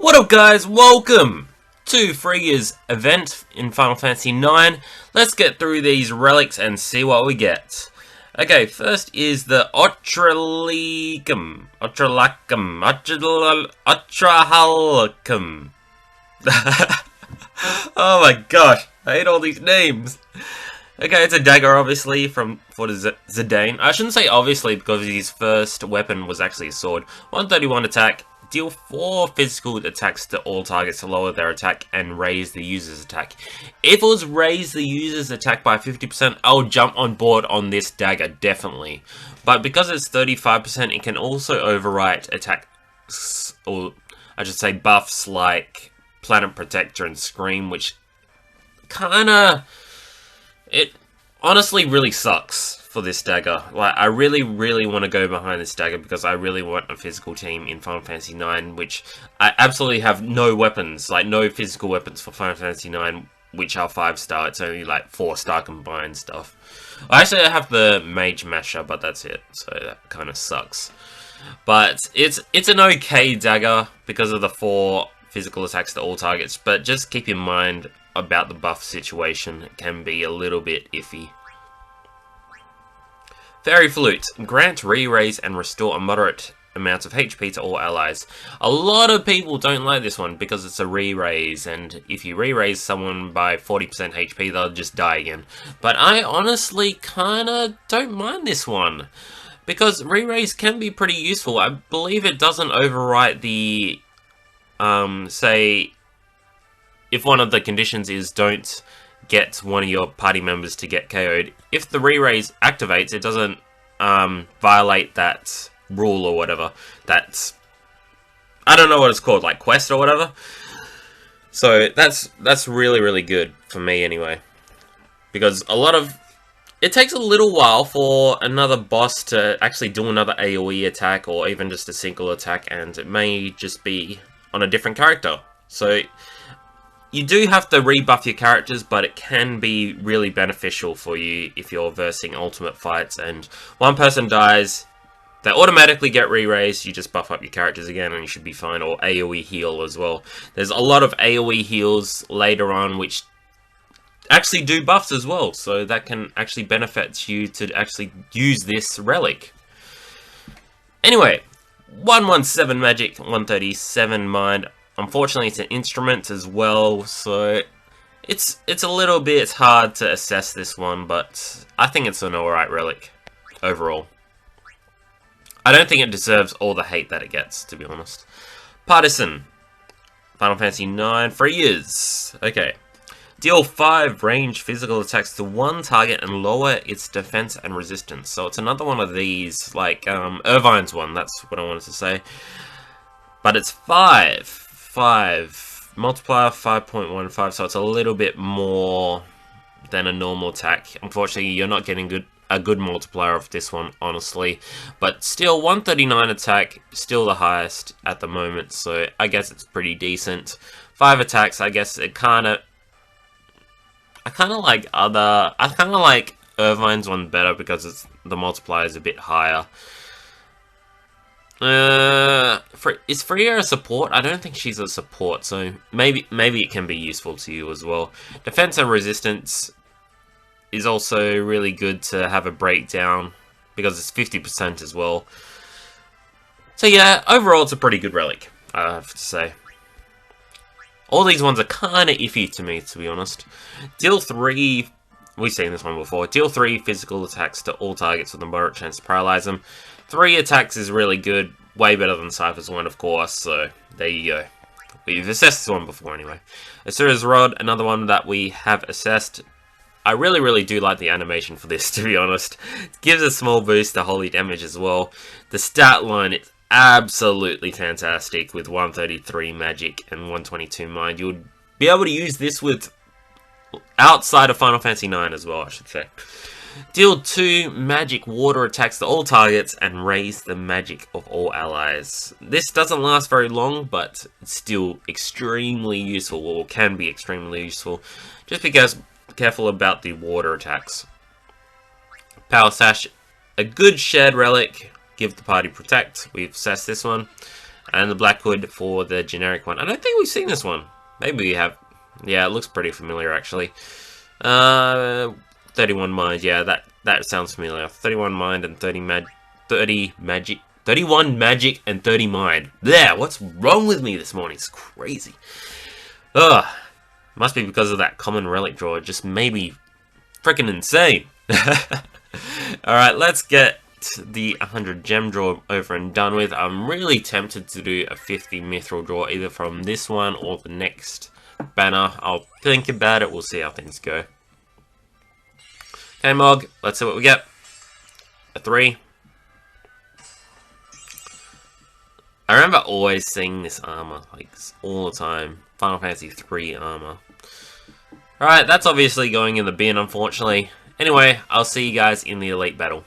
What up guys, welcome to Freya's event in Final Fantasy IX. Let's get through these relics and see what we get. Okay, first is the Orichalcum. Oh my gosh, I hate all these names. Okay, it's a dagger, obviously, for Zidane. I shouldn't say obviously, because his first weapon was actually a sword. 131 attack, deal 4 physical attacks to all targets to lower their attack and raise the user's attack. If it was raise the user's attack by 50%, I'll jump on board on this dagger, definitely. But because it's 35%, it can also overwrite attacks, or I should say buffs like Planet Protector and Scream, which kinda... It honestly really sucks for this dagger. Like, I really want to go behind this dagger because I really want a physical team in Final Fantasy IX, which I absolutely have no weapons, like no physical weapons for Final Fantasy IX, which are 5-star. It's only like 4-star combined stuff. Actually, I have the Mage Masher, but that's it, so that kind of sucks. But it's an okay dagger because of the 4 physical attacks to all targets, but just keep in mind about the buff situation. It can be a little bit iffy. Fairy Flute. Grant, re-raise, and restore a moderate amount of HP to all allies. A lot of people don't like this one because it's a re-raise, and if you re-raise someone by 40% HP, they'll just die again. But I honestly kinda don't mind this one, because re-raise can be pretty useful. I believe it doesn't overwrite the, say, if one of the conditions is don't get one of your party members to get KO'd, if the re-raise activates, it doesn't violate that rule or whatever. That's, I don't know what it's called, like quest or whatever. So that's really good for me anyway, because it takes a little while for another boss to actually do another AoE attack or even just a single attack, and it may just be on a different character. So you do have to rebuff your characters, but it can be really beneficial for you if you're versing ultimate fights and one person dies, they automatically get re-raised, you just buff up your characters again and you should be fine, or AoE heal as well. There's a lot of AoE heals later on which actually do buffs as well, so that can actually benefit you to actually use this relic. Anyway, 117 magic, 137 mind. Unfortunately, it's an instrument as well, so it's a little bit hard to assess this one, but I think it's an alright relic overall. I don't think it deserves all the hate that it gets, to be honest. Partisan. Final Fantasy IX, 3 years. Okay. Deal 5 range physical attacks to one target and lower its defense and resistance. So it's another one of these, like Irvine's one, that's what I wanted to say. But it's 5 multiplier 5.15, so it's a little bit more than a normal attack. Unfortunately, you're not getting a good multiplier of this one, honestly, but still 139 attack, still the highest at the moment, so I guess it's pretty decent. 5 attacks, I guess it I kind of like Irvine's one better because the multiplier is a bit higher. Is Freya a support? I don't think she's a support, so maybe it can be useful to you as well. Defense and resistance is also really good to have a breakdown because it's 50% as well. So yeah, overall it's a pretty good relic, I have to say. All these ones are kind of iffy to me, to be honest. Deal 3, we've seen this one before. Deal 3 physical attacks to all targets with a moderate chance to paralyze them. 3 attacks is really good, way better than Cypher's one, of course, so there you go. We've assessed this one before anyway. Asura's Rod, another one that we have assessed. I really do like the animation for this, to be honest. It gives a small boost to holy damage as well. The stat line is absolutely fantastic with 133 magic and 122 mind. You would be able to use this with outside of Final Fantasy IX as well, I should say. Deal 2 magic water attacks to all targets and raise the magic of all allies. This doesn't last very long, but it's still extremely useful, or can be extremely useful. Just be careful about the water attacks. Power Sash, a good shared relic. Give the party protect. We've assessed this one. And the black hood for the generic one. I don't think we've seen this one. Maybe we have. Yeah, it looks pretty familiar actually. 31 mind. Yeah, that sounds familiar. 31 mind and 30 magic. 31 magic and 30 mind. Yeah, what's wrong with me this morning? It's crazy. Ugh. Must be because of that common relic draw. Just maybe freaking insane. Alright, let's get the 100 gem draw over and done with. I'm really tempted to do a 50 mithril draw either from this one or the next banner. I'll think about it. We'll see how things go. Okay, Mog. Let's see what we get. A 3. I remember always seeing this armor, like, all the time. Final Fantasy 3 armor. Alright, that's obviously going in the bin, unfortunately. Anyway, I'll see you guys in the Elite Battle.